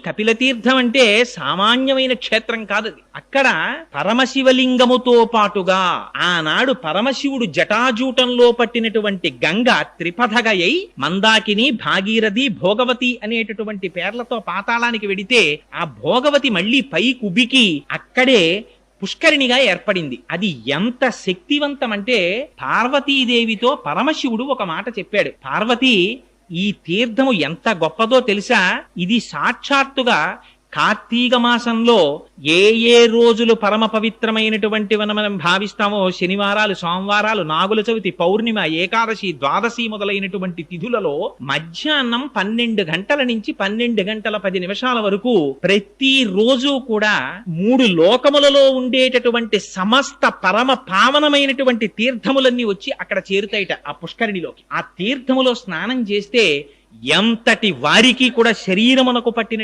కపిలతీర్థం అంటే సామాన్యమైన క్షేత్రం కాదది. అక్కడ పరమశివలింగముతో పాటుగా ఆనాడు పరమశివుడు జటాజూటంలో పట్టినటువంటి గంగ త్రిపథగయై మందాకిని, భాగీరథి, భోగవతి అనేటటువంటి పేర్లతో పాతాళానికి వెడితే ఆ భోగవతి మళ్ళీ పై కుబికి అక్కడే పుష్కరిణిగా ఏర్పడింది. అది ఎంత శక్తివంతం అంటే పార్వతీదేవితో పరమశివుడు ఒక మాట చెప్పాడు. పార్వతి, ఈ తీర్థము ఎంత గొప్పదో తెలుసా? ఇది సాక్షాత్తుగా కార్తీక మాసంలో ఏ ఏ రోజులు పరమ పవిత్రమైనటువంటి మనం భావిస్తామో, శనివారాలు, సోమవారాలు, నాగుల చవితి, పౌర్ణిమ, ఏకాదశి, ద్వాదశి మొదలైనటువంటి తిథులలో మధ్యాహ్నం 12 గంటల నుంచి 12 గంటల 10 నిమిషాల వరకు ప్రతి రోజు కూడా 3 లోకములలో ఉండేటటువంటి సమస్త పరమ పావనమైనటువంటి తీర్థములన్నీ వచ్చి అక్కడ చేరుతాయిట ఆ పుష్కరిణిలోకి. ఆ తీర్థములో స్నానం చేస్తే ఎంతటి వారికి కూడా శరీరమునకు పట్టిన